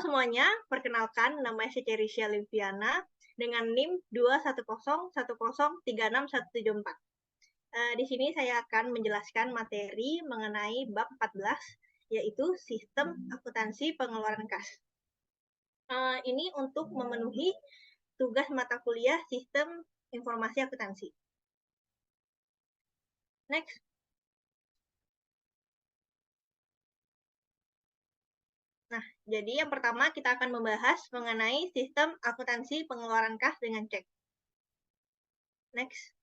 semuanya, perkenalkan nama saya Cerisha Liviana dengan NIM 21010361774. Di sini saya akan menjelaskan materi mengenai bab 14, yaitu sistem akuntansi pengeluaran kas. Ini untuk memenuhi tugas mata kuliah sistem informasi akuntansi. Next. Nah, jadi yang pertama kita akan membahas mengenai sistem akuntansi pengeluaran kas dengan cek. Next.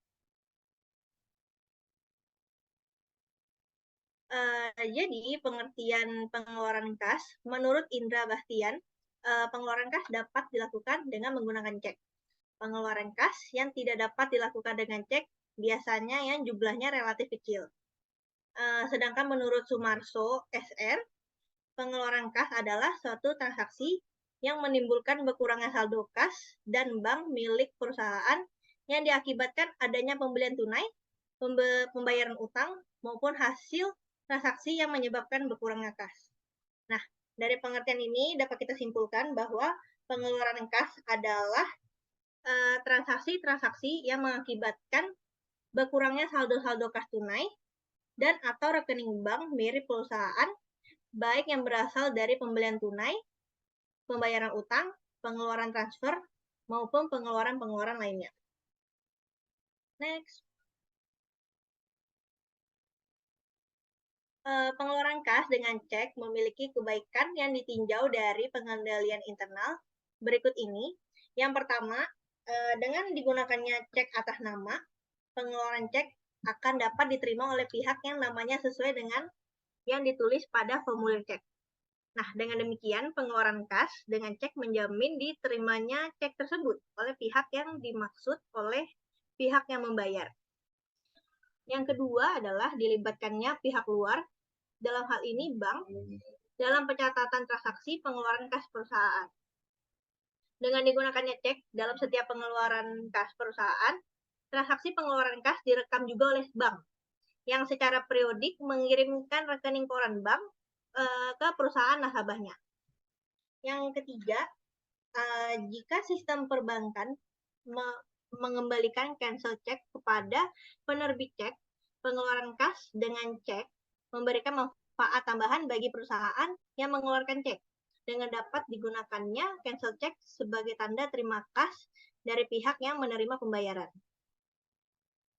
Jadi pengertian pengeluaran kas, menurut Indra Bastian, pengeluaran kas dapat dilakukan dengan menggunakan cek. Pengeluaran kas yang tidak dapat dilakukan dengan cek biasanya yang jumlahnya relatif kecil. Sedangkan menurut Sumarso SR, pengeluaran kas adalah suatu transaksi yang menimbulkan berkurangnya saldo kas dan bank milik perusahaan yang diakibatkan adanya pembelian tunai, pembayaran utang, maupun hasil transaksi yang menyebabkan berkurangnya kas. Nah, dari pengertian ini dapat kita simpulkan bahwa pengeluaran kas adalah transaksi-transaksi yang mengakibatkan berkurangnya saldo-saldo kas tunai dan atau rekening bank milik perusahaan, baik yang berasal dari pembelian tunai, pembayaran utang, pengeluaran transfer, maupun pengeluaran-pengeluaran lainnya. Next. Pengeluaran kas dengan cek memiliki kebaikan yang ditinjau dari pengendalian internal berikut ini. Yang pertama, dengan digunakannya cek atas nama, pengeluaran cek akan dapat diterima oleh pihak yang namanya sesuai dengan yang ditulis pada formulir cek. Nah, dengan demikian pengeluaran kas dengan cek menjamin diterimanya cek tersebut oleh pihak yang dimaksud oleh pihak yang membayar. Yang kedua adalah dilibatkannya pihak luar, dalam hal ini bank, dalam pencatatan transaksi pengeluaran kas perusahaan. Dengan digunakannya cek dalam setiap pengeluaran kas perusahaan, transaksi pengeluaran kas direkam juga oleh bank, yang secara periodik mengirimkan rekening koran bank ke perusahaan nasabahnya. Yang ketiga, jika sistem perbankan mengembalikan cancel cek kepada penerbit cek, pengeluaran kas dengan cek memberikan manfaat tambahan bagi perusahaan yang mengeluarkan cek, dengan dapat digunakannya cancel cek sebagai tanda terima kas dari pihak yang menerima pembayaran.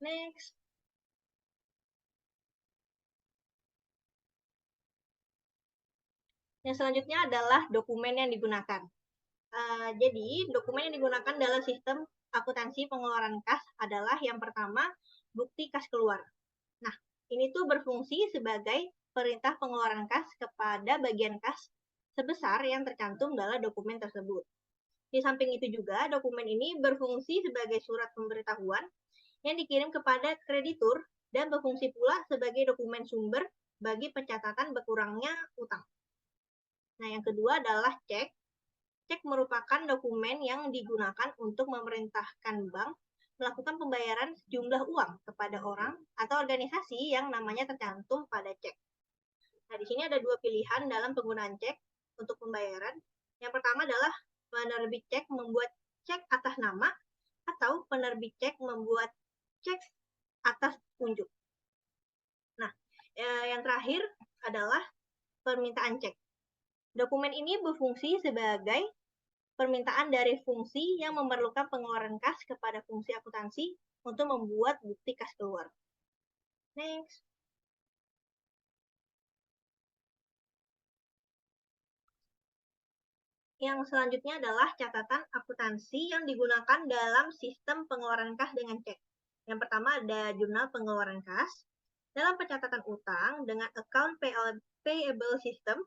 Next. Yang selanjutnya adalah dokumen yang digunakan. Jadi, dokumen yang digunakan dalam sistem akuntansi pengeluaran kas adalah yang pertama, bukti kas keluar. Nah, ini tuh berfungsi sebagai perintah pengeluaran kas kepada bagian kas sebesar yang tercantum dalam dokumen tersebut. Di samping itu juga, dokumen ini berfungsi sebagai surat pemberitahuan yang dikirim kepada kreditur dan berfungsi pula sebagai dokumen sumber bagi pencatatan berkurangnya utang. Nah, yang kedua adalah cek. Cek merupakan dokumen yang digunakan untuk memerintahkan bank melakukan pembayaran sejumlah uang kepada orang atau organisasi yang namanya tercantum pada cek. Nah, di sini ada dua pilihan dalam penggunaan cek untuk pembayaran. Yang pertama adalah penerbit cek membuat cek atas nama atau penerbit cek membuat cek atas unjuk. Nah, yang terakhir adalah permintaan cek. Dokumen ini berfungsi sebagai permintaan dari fungsi yang memerlukan pengeluaran kas kepada fungsi akuntansi untuk membuat bukti kas keluar. Next. Yang selanjutnya adalah catatan akuntansi yang digunakan dalam sistem pengeluaran kas dengan cek. Yang pertama ada jurnal pengeluaran kas. Dalam pencatatan utang dengan account payable system,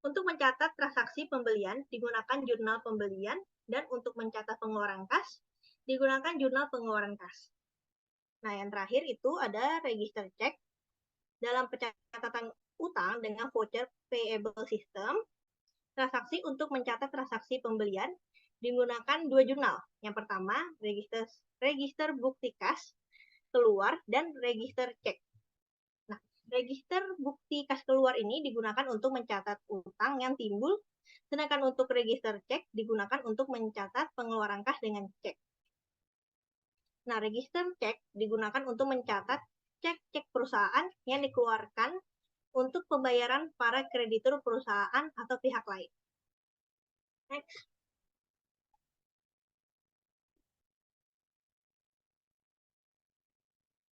untuk mencatat transaksi pembelian digunakan jurnal pembelian, dan untuk mencatat pengeluaran kas digunakan jurnal pengeluaran kas. Nah, yang terakhir itu ada register cek. Dalam pencatatan utang dengan voucher payable system, transaksi untuk mencatat transaksi pembelian digunakan dua jurnal. Yang pertama, register bukti kas keluar dan register cek. Nah, register bukti kas keluar ini digunakan untuk mencatat utang yang timbul Sedangkan untuk register cek digunakan untuk mencatat pengeluaran kas dengan cek. Nah, register cek digunakan untuk mencatat cek-cek perusahaan yang dikeluarkan untuk pembayaran para kreditur perusahaan atau pihak lain. Next.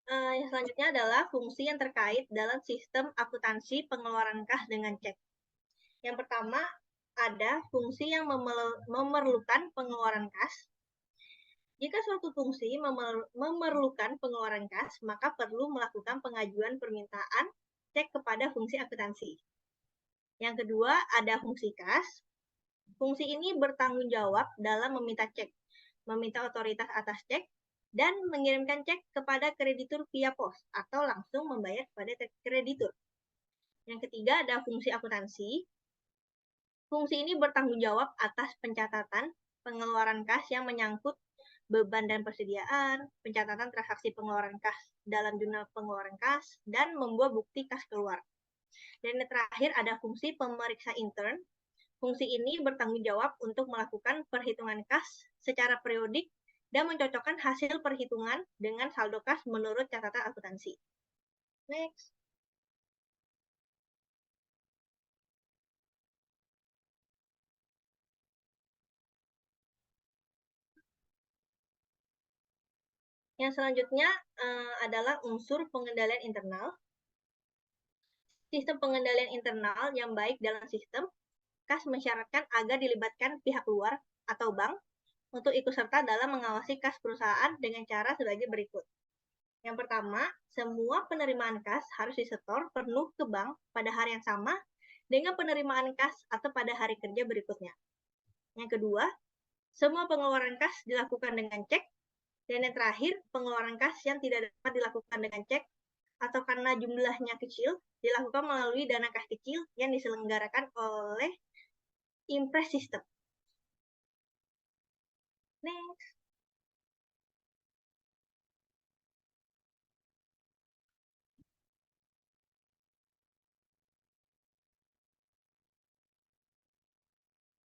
Yang selanjutnya adalah fungsi yang terkait dalam sistem akuntansi pengeluaran kas dengan cek. Yang pertama, ada fungsi yang memerlukan pengeluaran kas. Jika suatu fungsi memerlukan pengeluaran kas, maka perlu melakukan pengajuan permintaan cek kepada fungsi akuntansi. Yang kedua, ada fungsi kas. Fungsi ini bertanggung jawab dalam meminta cek, meminta otoritas atas cek, dan mengirimkan cek kepada kreditur via pos atau langsung membayar kepada kreditur. Yang ketiga, ada fungsi akuntansi. Fungsi ini bertanggung jawab atas pencatatan pengeluaran kas yang menyangkut beban dan persediaan, pencatatan transaksi pengeluaran kas dalam jurnal pengeluaran kas, dan membuat bukti kas keluar. Dan yang terakhir ada fungsi pemeriksa intern. Fungsi ini bertanggung jawab untuk melakukan perhitungan kas secara periodik dan mencocokkan hasil perhitungan dengan saldo kas menurut catatan akuntansi. Next. Yang selanjutnya adalah unsur pengendalian internal. Sistem pengendalian internal yang baik dalam sistem kas mensyaratkan agar dilibatkan pihak luar atau bank untuk ikut serta dalam mengawasi kas perusahaan dengan cara sebagai berikut. Yang pertama, semua penerimaan kas harus disetor penuh ke bank pada hari yang sama dengan penerimaan kas atau pada hari kerja berikutnya. Yang kedua, semua pengeluaran kas dilakukan dengan cek. Dan yang terakhir, pengeluaran kas yang tidak dapat dilakukan dengan cek atau karena jumlahnya kecil, dilakukan melalui dana kas kecil yang diselenggarakan oleh Impress System. Next.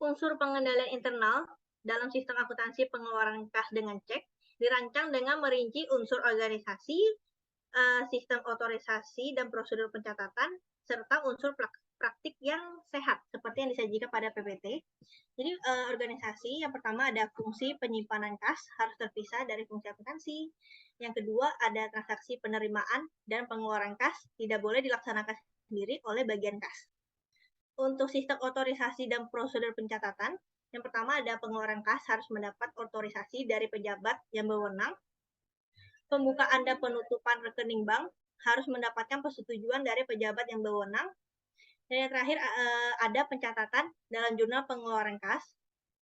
Unsur pengendalian internal dalam sistem akuntansi pengeluaran kas dengan cek dirancang dengan merinci unsur organisasi, sistem otorisasi dan prosedur pencatatan, serta unsur praktik yang sehat, seperti yang disajikan pada PPT. Jadi, organisasi yang pertama ada fungsi penyimpanan kas, harus terpisah dari fungsi akuntansi. Yang kedua, ada transaksi penerimaan dan pengeluaran kas, tidak boleh dilaksanakan sendiri oleh bagian kas. Untuk sistem otorisasi dan prosedur pencatatan, yang pertama ada pengeluaran kas harus mendapat otorisasi dari pejabat yang berwenang. Pembukaan dan penutupan rekening bank harus mendapatkan persetujuan dari pejabat yang berwenang. Dan yang terakhir ada pencatatan dalam jurnal pengeluaran kas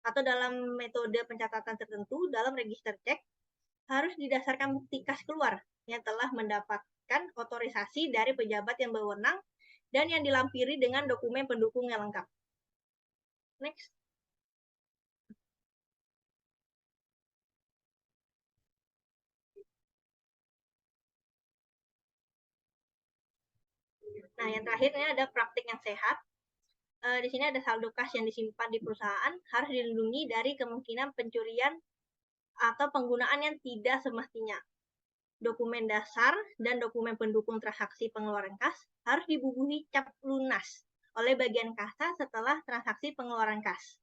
atau dalam metode pencatatan tertentu dalam register cek harus didasarkan bukti kas keluar yang telah mendapatkan otorisasi dari pejabat yang berwenang dan yang dilampiri dengan dokumen pendukung yang lengkap. Next. Nah, yang terakhir ini ada praktik yang sehat. Di sini ada saldo kas yang disimpan di perusahaan harus dilindungi dari kemungkinan pencurian atau penggunaan yang tidak semestinya. Dokumen dasar dan dokumen pendukung transaksi pengeluaran kas harus dibubuhi cap lunas oleh bagian kasa setelah transaksi pengeluaran kas.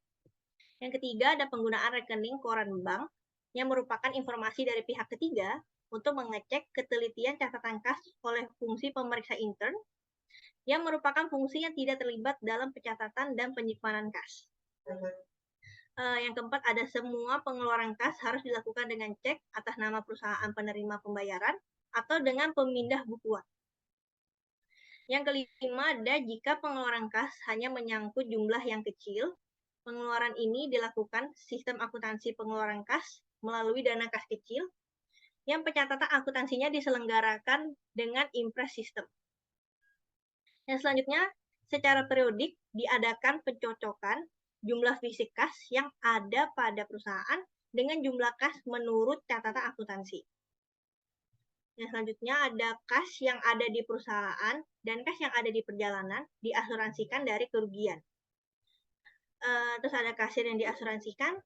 Yang ketiga, ada penggunaan rekening koran bank yang merupakan informasi dari pihak ketiga untuk mengecek ketelitian catatan kas oleh fungsi pemeriksa intern yang merupakan fungsi yang tidak terlibat dalam pencatatan dan penyimpanan kas. Yang keempat, ada semua pengeluaran kas harus dilakukan dengan cek atas nama perusahaan penerima pembayaran atau dengan pemindah bukuan. Yang kelima, ada jika pengeluaran kas hanya menyangkut jumlah yang kecil, pengeluaran ini dilakukan sistem akuntansi pengeluaran kas melalui dana kas kecil yang pencatatan akuntansinya diselenggarakan dengan Impress System. Yang selanjutnya, secara periodik diadakan pencocokan jumlah fisik kas yang ada pada perusahaan dengan jumlah kas menurut catatan akuntansi. Yang selanjutnya ada kas yang ada di perusahaan dan kas yang ada di perjalanan diasuransikan dari kerugian. Terus ada kasir yang diasuransikan,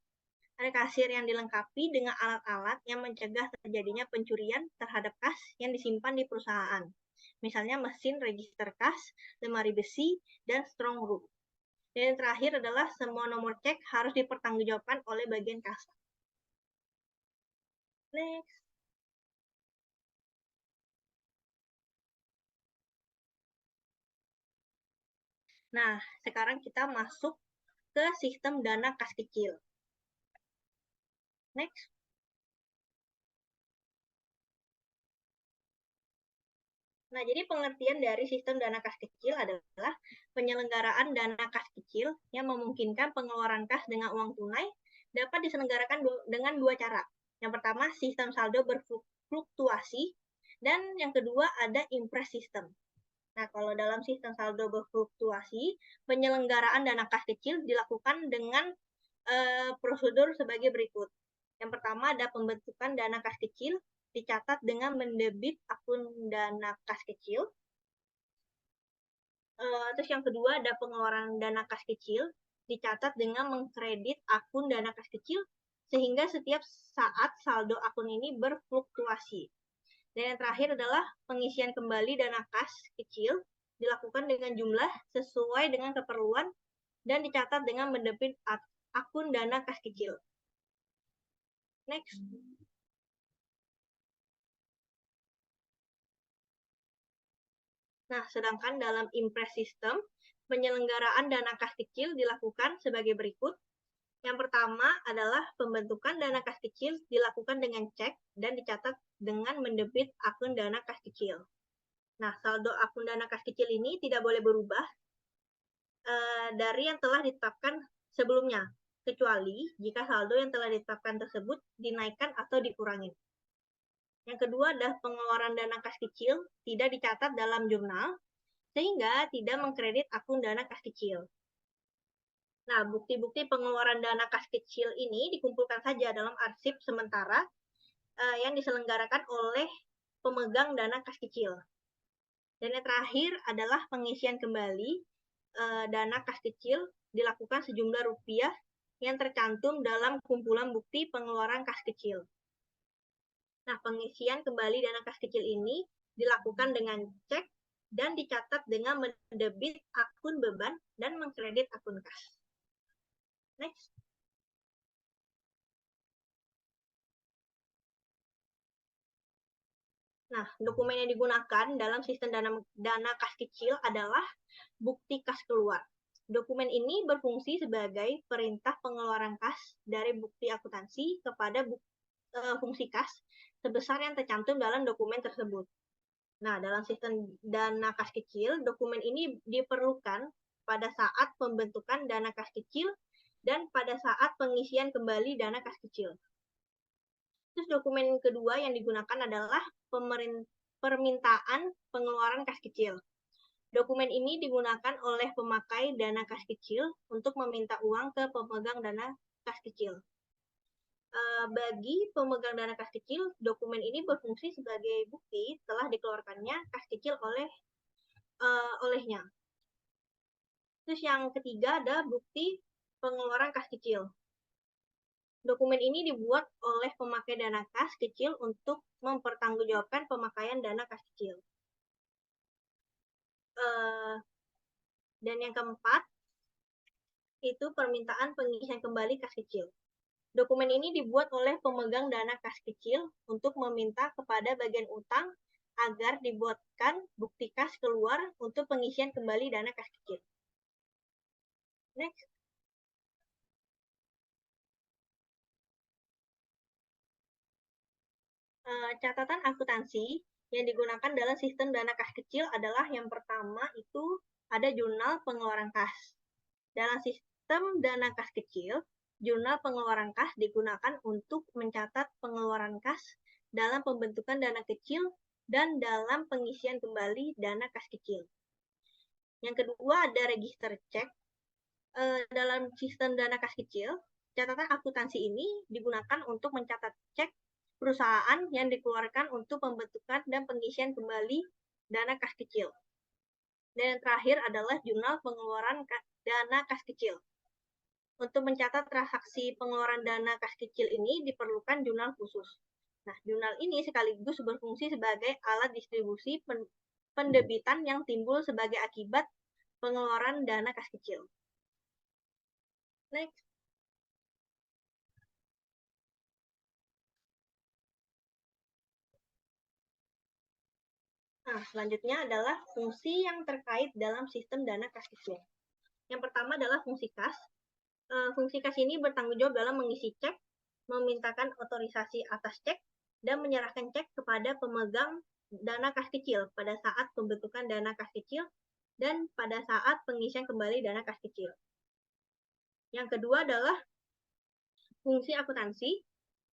ada kasir yang dilengkapi dengan alat-alat yang mencegah terjadinya pencurian terhadap kas yang disimpan di perusahaan. Misalnya mesin register kas, lemari besi, dan strong room. Dan yang terakhir adalah semua nomor cek harus dipertanggungjawabkan oleh bagian kas. Next. Nah, sekarang kita masuk ke sistem dana kas kecil. Next. Nah, jadi pengertian dari sistem dana kas kecil adalah penyelenggaraan dana kas kecil yang memungkinkan pengeluaran kas dengan uang tunai dapat diselenggarakan dengan dua cara. Yang pertama, sistem saldo berfluktuasi, dan yang kedua ada impres system. Nah, kalau dalam sistem saldo berfluktuasi, penyelenggaraan dana kas kecil dilakukan dengan prosedur sebagai berikut. Yang pertama ada pembentukan dana kas kecil, dicatat dengan mendebit akun dana kas kecil. Terus yang kedua ada pengeluaran dana kas kecil, dicatat dengan mengkredit akun dana kas kecil, sehingga setiap saat saldo akun ini berfluktuasi. Dan yang terakhir adalah pengisian kembali dana kas kecil, dilakukan dengan jumlah sesuai dengan keperluan dan dicatat dengan mendebit akun dana kas kecil. Next. Nah, sedangkan dalam impres system, penyelenggaraan dana kas kecil dilakukan sebagai berikut. Yang pertama adalah pembentukan dana kas kecil dilakukan dengan cek dan dicatat dengan mendebit akun dana kas kecil. Nah, saldo akun dana kas kecil ini tidak boleh berubah dari yang telah ditetapkan sebelumnya, kecuali jika saldo yang telah ditetapkan tersebut dinaikkan atau dikurangi. Yang kedua adalah pengeluaran dana kas kecil tidak dicatat dalam jurnal, sehingga tidak mengkredit akun dana kas kecil. Nah, bukti-bukti pengeluaran dana kas kecil ini dikumpulkan saja dalam arsip sementara yang diselenggarakan oleh pemegang dana kas kecil. Dan yang terakhir adalah pengisian kembali dana kas kecil dilakukan sejumlah rupiah yang tercantum dalam kumpulan bukti pengeluaran kas kecil. Nah, pengisian kembali dana kas kecil ini dilakukan dengan cek dan dicatat dengan mendebit akun beban dan mengkredit akun kas. Next. Nah, dokumen yang digunakan dalam sistem dana kas kecil adalah bukti kas keluar. Dokumen ini berfungsi sebagai perintah pengeluaran kas dari bukti akuntansi kepada fungsi kas sebesar yang tercantum dalam dokumen tersebut. Nah, dalam sistem dana kas kecil, dokumen ini diperlukan pada saat pembentukan dana kas kecil dan pada saat pengisian kembali dana kas kecil. Terus dokumen kedua yang digunakan adalah permintaan pengeluaran kas kecil. Dokumen ini digunakan oleh pemakai dana kas kecil untuk meminta uang ke pemegang dana kas kecil. Bagi pemegang dana kas kecil, dokumen ini berfungsi sebagai bukti telah dikeluarkannya kas kecil olehnya. Terus yang ketiga ada bukti pengeluaran kas kecil. Dokumen ini dibuat oleh pemakai dana kas kecil untuk mempertanggungjawabkan pemakaian dana kas kecil. Dan yang keempat, itu permintaan pengisian kembali kas kecil. Dokumen ini dibuat oleh pemegang dana kas kecil untuk meminta kepada bagian utang agar dibuatkan bukti kas keluar untuk pengisian kembali dana kas kecil. Next. Catatan akuntansi yang digunakan dalam sistem dana kas kecil adalah yang pertama itu ada jurnal pengeluaran kas. Dalam sistem dana kas kecil, jurnal pengeluaran kas digunakan untuk mencatat pengeluaran kas dalam pembentukan dana kecil dan dalam pengisian kembali dana kas kecil. Yang kedua ada register cek. Dalam sistem dana kas kecil, catatan akuntansi ini digunakan untuk mencatat cek perusahaan yang dikeluarkan untuk pembentukan dan pengisian kembali dana kas kecil. Dan yang terakhir adalah jurnal pengeluaran dana kas kecil. Untuk mencatat transaksi pengeluaran dana kas kecil ini diperlukan jurnal khusus. Nah, jurnal ini sekaligus berfungsi sebagai alat distribusi pendebitan yang timbul sebagai akibat pengeluaran dana kas kecil. Next. Nah, selanjutnya adalah fungsi yang terkait dalam sistem dana kas kecil. Yang pertama adalah fungsi kas. Fungsi kas ini bertanggung jawab dalam mengisi cek, memintakan otorisasi atas cek, dan menyerahkan cek kepada pemegang dana kas kecil pada saat pembentukan dana kas kecil dan pada saat pengisian kembali dana kas kecil. Yang kedua adalah fungsi akuntansi.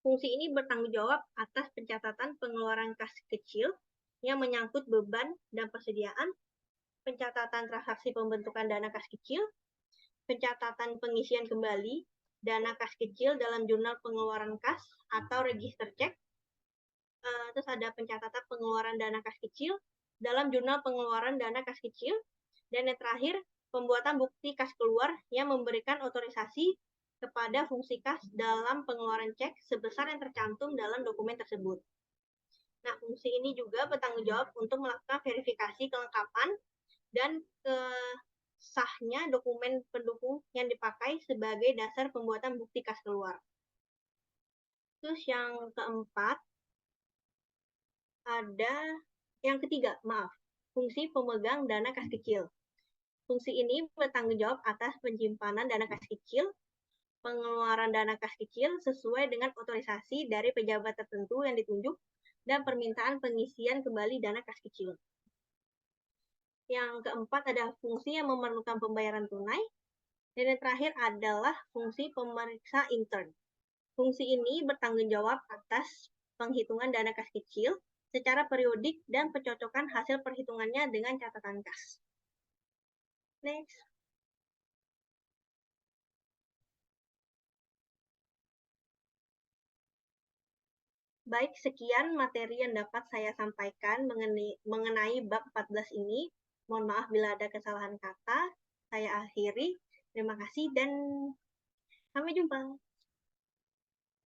Fungsi ini bertanggung jawab atas pencatatan pengeluaran kas kecil yang menyangkut beban dan persediaan, pencatatan transaksi pembentukan dana kas kecil, pencatatan pengisian kembali dana kas kecil dalam jurnal pengeluaran kas atau register cek. Terus ada pencatatan pengeluaran dana kas kecil dalam jurnal pengeluaran dana kas kecil. Dan yang terakhir, pembuatan bukti kas keluar yang memberikan otorisasi kepada fungsi kas dalam pengeluaran cek sebesar yang tercantum dalam dokumen tersebut. Nah, fungsi ini juga bertanggung jawab untuk melakukan verifikasi kelengkapan dan sahnya dokumen pendukung yang dipakai sebagai dasar pembuatan bukti kas keluar. Terus yang keempat, ada yang ketiga, fungsi pemegang dana kas kecil. Fungsi ini bertanggung jawab atas penyimpanan dana kas kecil, pengeluaran dana kas kecil sesuai dengan otorisasi dari pejabat tertentu yang ditunjuk, dan permintaan pengisian kembali dana kas kecil. Yang keempat ada fungsi yang memerlukan pembayaran tunai, dan yang terakhir adalah fungsi pemeriksa intern. Fungsi ini bertanggung jawab atas penghitungan dana kas kecil secara periodik dan pencocokan hasil perhitungannya dengan catatan kas. Next. Baik, sekian materi yang dapat saya sampaikan mengenai bab 14 ini. Mohon maaf bila ada kesalahan kata. Saya akhiri. Terima kasih dan sampai jumpa.